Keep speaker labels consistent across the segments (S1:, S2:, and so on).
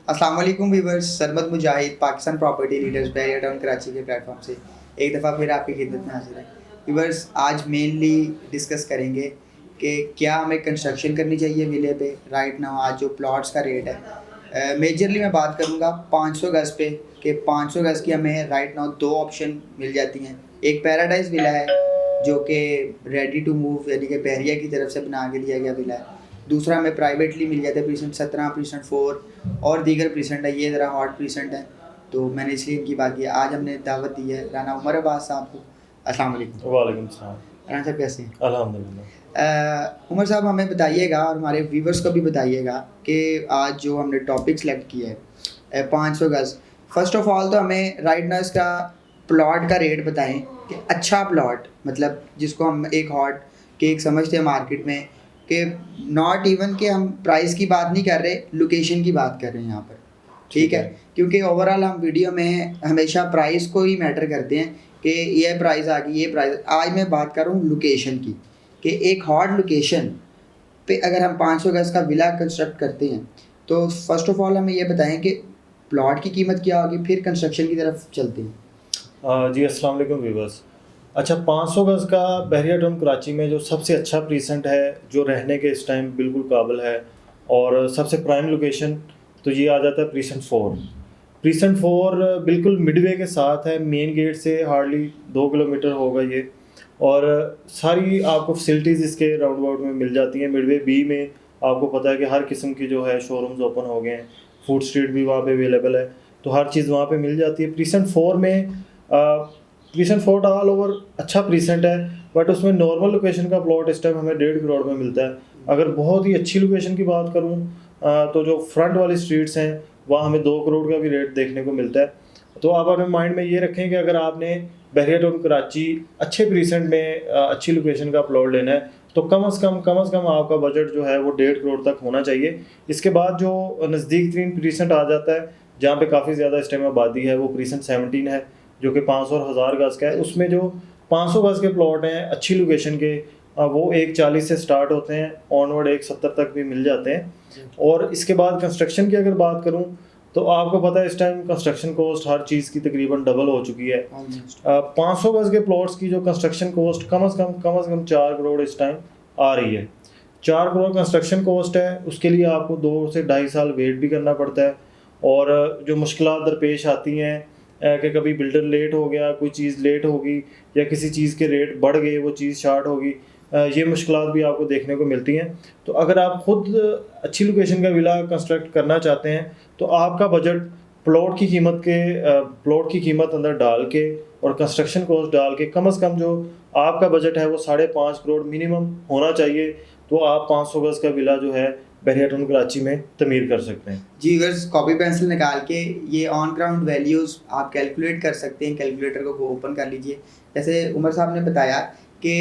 S1: अस्सलाम वालेकुम viewers, Sarmad Mujahid Pakistan property leaders Bahria town Karachi के प्लेटफॉर्म से एक दफ़ा फिर आपकी खिदमत में हाजिर है। व्यूअर्स, आज मेनली डिस्कस करेंगे कि क्या हमें कंस्ट्रक्शन करनी चाहिए विले पे। राइट नाउ आज जो प्लॉट्स का रेट है, मेजरली मैं बात करूँगा 500 गज़ पे, कि 500 गज़ की हमें राइट नाउ दो ऑप्शन मिल जाती हैं। एक पैराडाइज विला है जो कि रेडी टू मूव यानी कि बहरिया की तरफ से बना के लिया गया विला है। दूसरा हमें प्राइवेटली मिल जाता है प्रीसेंट 17, प्रीसेंट 4 और दीगर प्रीसेंट है। ये ज़रा हॉट प्रीसेंट है, तो मैंने इसलिए इनकी बात की। आज हमने दावत दी है राना उमर अब्बास साहब को। अस्सलाम वालेकुम।
S2: वालेकुम सलाम।
S1: राना साहब कैसे हैं?
S2: अल्हम्दुलिल्लाह।
S1: उमर साहब हमें बताइएगा और हमारे व्यूवर्स को भी बताइएगा कि आज जो हमने टॉपिक सेलेक्ट किया है 500 गज़। फर्स्ट ऑफ ऑल तो हमें राइट नाउ इसका प्लॉट का रेट बताएं कि अच्छा प्लॉट मतलब जिसको हम एक हॉट केक समझते हैं मार्केट में, कि नॉट इवन कि हम प्राइस की बात नहीं कर रहे, लोकेशन की बात कर रहे हैं यहाँ पर। ठीक है, क्योंकि ओवरऑल हम वीडियो में हमेशा प्राइस को ही मैटर करते हैं कि ये प्राइस आ गई, ये प्राइस। आज मैं बात कर रहा हूँ लोकेशन की, कि एक हॉट लोकेशन पे अगर हम 500 गज़ का विला कंस्ट्रक्ट करते हैं तो फर्स्ट ऑफ ऑल हमें ये बताएं कि प्लॉट की कीमत क्या होगी, फिर कंस्ट्रक्शन की तरफ चलते हैं।
S2: जी अस्सलाम वालेकुम व्यूवर्स। अच्छा, 500 गज़ का बहरिया टाउन कराची में जो सबसे अच्छा प्रीसेंट है, जो रहने के इस टाइम बिल्कुल काबिल है और सबसे प्राइम लोकेशन, तो ये आ जाता है प्रीसेंट 4। प्रीसेंट 4 बिल्कुल मिडवे के साथ है, मेन गेट से हार्डली 2 किलोमीटर होगा ये। और सारी आपको फैसिलिटीज़ इसके राउंड अबाउट में मिल जाती हैं। मिडवे बी में आपको पता है कि हर किस्म की जो है शोरूम्स ओपन हो गए हैं, फूड स्ट्रीट भी वहाँ पे अवेलेबल है, तो हर चीज़ वहाँ पे मिल जाती है। प्रीसेंट 4 में प्रीसेंट 4 ऑल ओवर अच्छा प्रीसेंट है, बट उसमें नॉर्मल लोकेशन का प्लॉट इस टाइम हमें 1.5 करोड़ में मिलता है। अगर बहुत ही अच्छी लोकेशन की बात करूँ तो जो फ्रंट वाली स्ट्रीट्स हैं वहाँ हमें 2 करोड़ का भी रेट देखने को मिलता है। तो आप अपने माइंड में ये रखें कि अगर आपने बहरिया टाउन कराची अच्छे प्रीसेंट में अच्छी लोकेशन का प्लॉट लेना है तो कम से कम आपका बजट जो है वो 1.5 करोड़ तक होना चाहिए। इसके बाद जो नज़दीक तरीन प्रीसेंट आ जाता है जहाँ पे काफ़ी ज़्यादा इस टाइम आबादी है, वो प्रीसेंट 17 है जो कि 500 और 1000 गज़ का है। उसमें जो 500 गज़ के प्लॉट हैं अच्छी लोकेशन के, वो 140 से स्टार्ट होते हैं, ऑनवर्ड 170 तक भी मिल जाते हैं। और इसके बाद कंस्ट्रक्शन की अगर बात करूँ तो आपको पता है इस टाइम कंस्ट्रक्शन कॉस्ट हर चीज़ की तकरीबन डबल हो चुकी है। 500 गज़ के प्लॉट्स की जो कंस्ट्रक्शन कॉस्ट कम से कम 4 करोड़ इस टाइम आ रही है। 4 करोड़ कंस्ट्रक्शन कॉस्ट है, उसके लिए आपको 2 से ढाई साल वेट भी करना पड़ता है। और जो मुश्किलात दरपेश आती हैं कि कभी बिल्डर लेट हो गया, कोई चीज़ लेट होगी, या किसी चीज़ के रेट बढ़ गए, वो चीज़ शार्ट होगी, ये मुश्किलात भी आपको देखने को मिलती हैं। तो अगर आप ख़ुद अच्छी लोकेशन का विला कंस्ट्रक्ट करना चाहते हैं तो आपका बजट प्लॉट की कीमत अंदर डाल के और कंस्ट्रक्शन कॉस्ट डाल के कम से कम जो आपका बजट है वो 5.5 करोड़ मिनिमम होना चाहिए, तो आप 500 गज़ का विला जो है बहरिया टाउन कराची में तमीर कर सकते हैं। जी
S1: अगर कॉपी पेंसिल निकाल के ये ऑन ग्राउंड वैल्यूज़ आप कैलकुलेट कर सकते हैं। कैलकुलेटर को ओपन कर लीजिए। जैसे उमर साहब ने बताया कि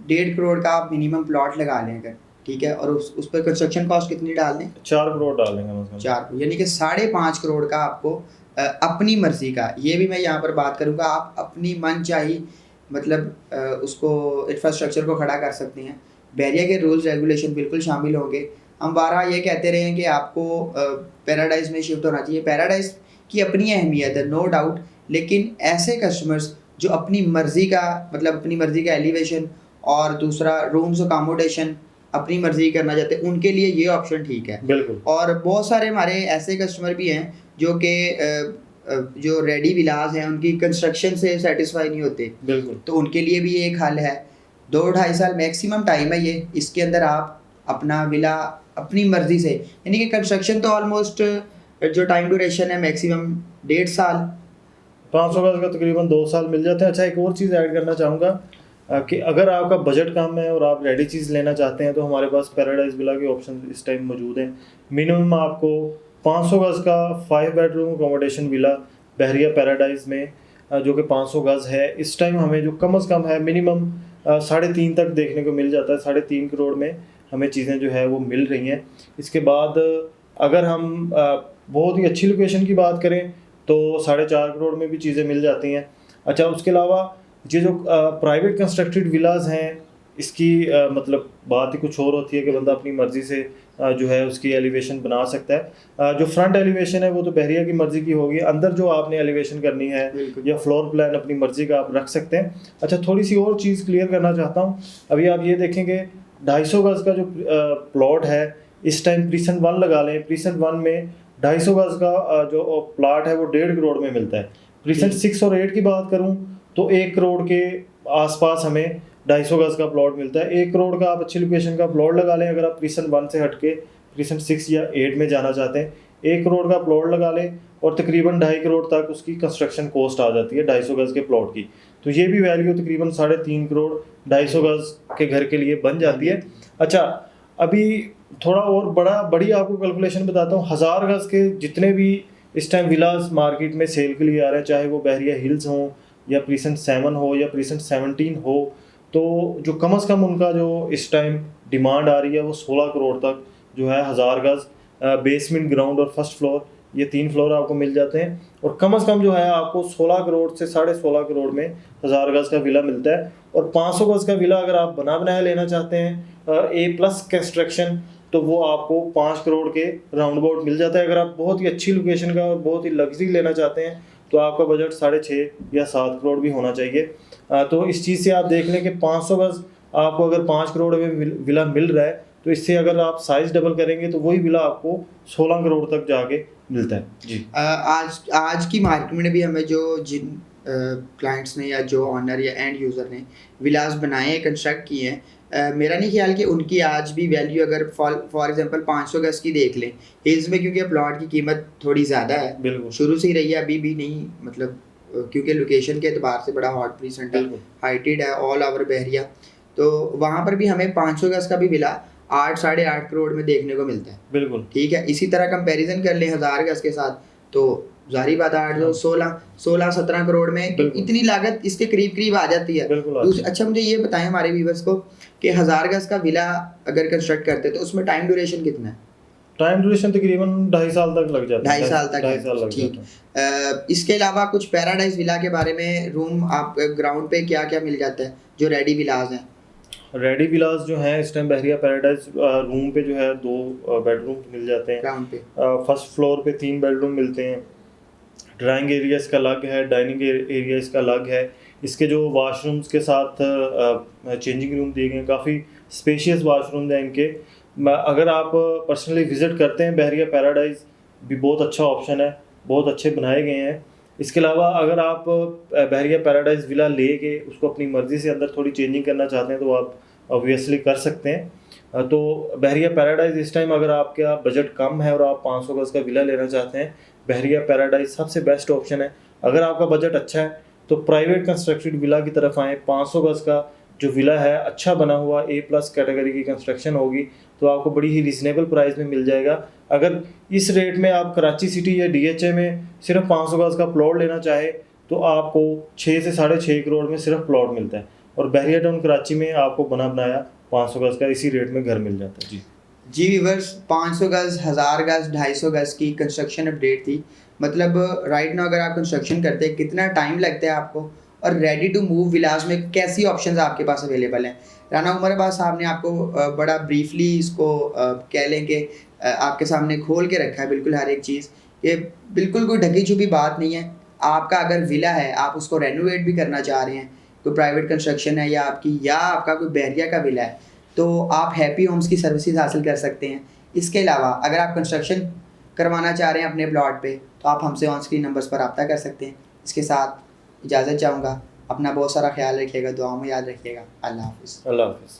S1: 1.5 करोड़ का आप मिनिमम प्लॉट लगा लें अगर, ठीक है, और उस पर कंस्ट्रक्शन कॉस्ट कितनी डाल दें?
S2: 4 करोड़ डाल देंगे मतलब
S1: 4 करोड़, यानी कि 5.5 करोड़ का आपको अपनी मर्ज़ी का, ये भी मैं यहाँ पर बात करूँगा, आप अपनी मन चाही मतलब उसको इंफ्रास्ट्रक्चर को खड़ा कर सकते हैं। बहरिया के रूल्स रेगुलेशन बिल्कुल शामिल होंगे। हम बारहा ये कहते रहे हैं कि आपको पैराडाइज़ में शिफ्ट होना चाहिए। पैराडाइज़ की अपनी अहमियत है, नो डाउट, लेकिन ऐसे कस्टमर्स जो अपनी मर्ज़ी का मतलब अपनी मर्ज़ी का एलिवेशन और दूसरा रूम्स अकोमोडेशन अपनी मर्ज़ी करना चाहते हैं, उनके लिए ये ऑप्शन ठीक है।
S2: बिल्कुल।
S1: और बहुत सारे हमारे ऐसे कस्टमर भी हैं जो कि जो रेडी विलास हैं उनकी कंस्ट्रक्शन से सेटिस्फाई नहीं होते,
S2: बिल्कुल,
S1: तो उनके लिए भी एक हल है। 2-2.5 साल मैक्सिमम टाइम है ये, इसके अंदर आप अपना विला अपनी मर्ज़ी से, यानी कि कंस्ट्रक्शन तो ऑलमोस्ट जो टाइम ड्यूरेशन है मैक्सिमम 1.5 साल,
S2: 500 गज़ का तकरीबन 2 साल मिल जाते हैं। अच्छा, एक और चीज़ ऐड करना चाहूँगा कि अगर आपका बजट कम है और आप रेडी चीज़ लेना चाहते हैं तो हमारे पास पैराडाइज विला के ऑप्शन इस टाइम मौजूद हैं। मिनिमम आपको 500 गज़ का 5 बेडरूम अकोमोडेशन विला बहरिया पैराडाइज में जो कि 500 गज़ है, इस टाइम हमें जो कम से कम है मिनिमम 3.5 तक देखने को मिल जाता है। 3.5 करोड़ में हमें चीज़ें जो है वो मिल रही हैं। इसके बाद अगर हम बहुत ही अच्छी लोकेशन की बात करें तो 4.5 करोड़ में भी चीज़ें मिल जाती हैं। अच्छा, उसके अलावा ये जो प्राइवेट कंस्ट्रक्टेड विलाज हैं, इसकी मतलब बात ही कुछ और होती है कि बंदा अपनी मर्ज़ी से जो है उसकी एलिवेशन बना सकता है। जो फ्रंट एलिवेशन है वो तो बहरिया की मर्ज़ी की होगी, अंदर जो आपने एलिवेशन करनी है
S1: बिल्कुल।
S2: या फ्लोर प्लान अपनी मर्ज़ी का आप रख सकते हैं। अच्छा, थोड़ी सी और चीज़ क्लियर करना चाहता हूँ। अभी आप ये देखेंगे 250 गज़ का जो प्लॉट है इस टाइम प्रीसेंट 1 लगा लें, प्रीसेंट 1 में 250 गज़ का जो प्लाट है वो 1.5 करोड़ में मिलता है। प्रीसेंट 6 और 8 की बात करूँ तो 1 करोड़ के आसपास हमें 250 गज़ का प्लॉट मिलता है। 1 करोड़ का आप अच्छी लोकेशन का प्लॉट लगा लें, अगर आप प्रीसेंट 1 से हट के प्रीसेंट 6 या 8 में जाना चाहते हैं 1 करोड़ का प्लॉट लगा लें और तकरीबन 2.5 करोड़ तक उसकी कंस्ट्रक्शन कॉस्ट आ जाती है 250 गज़ के प्लॉट की। तो ये भी वैल्यू तकरीबन 3.5 करोड़ 250 गज़ के घर के लिए बन जाती है। अच्छा, अभी थोड़ा और बड़ी आपको कैलकुलेशन बताता हूँ। 1000 गज़ के जितने भी इस टाइम विलास मार्केट में सेल के लिए आ रहे हैं, चाहे वो बहरिया हिल्स हों या प्रीसेंट 7 हो या प्रीसेंट 17 हो, तो जो कम से कम उनका जो इस टाइम डिमांड आ रही है वो 16 करोड़ तक जो है 1000 गज़ बेसमेंट, ग्राउंड और फर्स्ट फ्लोर, ये 3 फ्लोर आपको मिल जाते हैं। और कम से कम जो है आपको 16 करोड़ से 16.5 करोड़ में 1000 गज़ का विला मिलता है। और 500 गज़ का विला अगर आप बना बनाया लेना चाहते हैं A+ कंस्ट्रक्शन, तो वो आपको 5 करोड़ के राउंड अबाउट मिल जाता है। अगर आप बहुत ही अच्छी लोकेशन का और बहुत ही लग्जरी लेना चाहते हैं तो आपका बजट 6.5 या 7 करोड़ भी होना चाहिए। तो इस चीज़ से आप देख लें कि 500 गज़ आपको अगर 5 करोड़ में विला मिल रहा है तो इससे अगर आप साइज़ डबल करेंगे तो वही विला आपको 16 करोड़ तक जाके मिलता है जी।
S1: आज की मार्केट में भी हमें जो जिन क्लाइंट्स ने या जो ऑनर या एंड यूज़र ने विलास बनाए हैं, कंस्ट्रक्ट किए हैं, मेरा नहीं ख्याल कि उनकी आज भी वैल्यू अगर फॉर एग्जांपल 500 गज़ की देख लें हिल्स में, क्योंकि प्लॉट की कीमत थोड़ी ज़्यादा है,
S2: बिल्कुल
S1: शुरू से ही रही है, अभी भी नहीं, मतलब क्योंकि लोकेशन के एतबार से बड़ा हॉट प्रीसेंट है,
S2: बिल्कुल
S1: हाइटेड है, ऑल ओवर बहरिया, तो वहाँ पर भी हमें 500 गज़ का भी विला 8-8.5 करोड़ में देखने को मिलता है।
S2: बिल्कुल
S1: ठीक है, इसी तरह कंपैरिजन कर लें 1000 गज़ के साथ, तो जाहिर बात है 8 जो 16-17 करोड़ में
S2: बिल्कुल।
S1: इतनी लागत इसके करीब आ जाती है।
S2: बिल्कुल आती है।
S1: अच्छा, मुझे ये बताएं हमारे व्यूवर्स को कि 1000 गज़ का विला अगर कंस्ट्रक्ट करते हैं तो उसमें टाइम ड्यूरेशन कितना है?
S2: टाइम ड्यूरेशन तकरीबन 2.5 साल तक लग जाता है।
S1: 2.5 साल तक
S2: 2.5 साल
S1: है,
S2: लग
S1: ठीक।
S2: जाता है।
S1: इसके अलावा कुछ पैराडाइज विला के बारे में, रूम आप ग्राउंड पे क्या क्या मिल जाता है जो रेडी विलास हैं?
S2: रेडी विलास जो हैं इस टाइम बहरिया पैराडाइज रूम पे जो है 2 बेडरूम मिल जाते हैं।
S1: ग्राउंड पे
S2: फर्स्ट फ्लोर पे 3 बेडरूम मिलते हैं। ड्राइंग एरिया इसका अलग है, डाइनिंग एरिया इसका अलग है। इसके जो वाशरूम्स के साथ चेंजिंग रूम दिए गए हैं, काफ़ी स्पेशियस वाशरूम हैं इनके। अगर आप पर्सनली विज़िट करते हैं बहरिया पैराडाइज भी बहुत अच्छा ऑप्शन है, बहुत अच्छे बनाए गए हैं। इसके अलावा अगर आप बहरिया पैराडाइज विला लेके उसको अपनी मर्ज़ी से अंदर थोड़ी चेंजिंग करना चाहते हैं तो आप ऑब्वियसली कर सकते हैं। तो बहरिया पैराडाइज इस टाइम अगर आपका बजट कम है और आप 500 गज़ का विला लेना चाहते हैं, बहरिया पैराडाइज सबसे बेस्ट ऑप्शन है। अगर आपका बजट अच्छा है तो प्राइवेट कंस्ट्रक्टेड विला की तरफ आएँ। 500 गज़ का जो विला है अच्छा बना हुआ A+ कैटेगरी की कंस्ट्रक्शन होगी तो आपको बड़ी ही रीज़नेबल प्राइस में मिल जाएगा। अगर इस रेट में आप कराची सिटी या DHA में सिर्फ 500 गज़ का प्लॉट लेना चाहे तो आपको 6 से 6.5 करोड़ में सिर्फ प्लॉट मिलता है, और बहरिया टाउन कराची में आपको बना बनाया 500 गज़ का इसी रेट में घर मिल जाता है जी।
S1: व्यूअर्स, 500 गज़, 1000 गज़, 250 गज़ की कंस्ट्रक्शन अपडेट थी। मतलब राइट नाउ अगर आप कंस्ट्रक्शन करते हैं कितना टाइम लगता है आपको, और रेडी टू मूव विलास में कैसी ऑप्शंस आपके पास अवेलेबल हैं। राना उमराबाद साहब ने आपको बड़ा ब्रीफली इसको कह लें कि आपके सामने खोल के रखा है बिल्कुल हर एक चीज़। ये बिल्कुल कोई ढकी छुपी बात नहीं है। आपका अगर विला है, आप उसको रेनोवेट भी करना चाह रहे हैं, कोई प्राइवेट कंस्ट्रक्शन है या आपका कोई बहरिया का विला है, तो आप हैप्पी होम्स की सर्विसेज हासिल कर सकते हैं। इसके अलावा अगर आप कंस्ट्रक्शन करवाना चाह रहे हैं अपने प्लॉट पे तो आप हमसे ऑन स्क्रीन नंबर्स पर रब्ता कर सकते हैं। इसके साथ इजाज़त चाहूँगा। अपना बहुत सारा ख्याल रखिएगा, दुआ में याद रखिएगा। अल्लाह हाफ़िज़।
S2: अल्लाह हाफ़िज़।